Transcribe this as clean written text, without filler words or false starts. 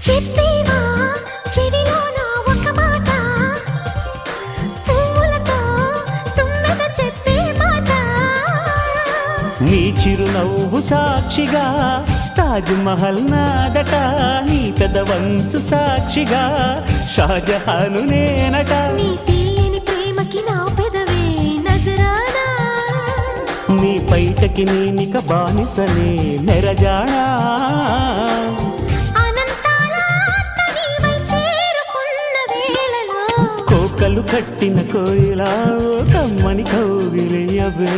చెప్పేవా చెవిలోన ఒక మాట, పువ్వులతో తుమ్మెద చెప్పే మాట. నీ చిరునవ్వు సాక్షిగా తాజ్ మహల్ నాదట, నీ పెదవంచు సాక్షిగా షాజహాను నేనట. నీ తీయని ప్రేమకి నా పెదవే నజరానా, నీ బయటకి నేనిక బానిసనే నెరజానా. కోకలు కట్టిన కోయిలా కమ్మని కౌగిలియవే.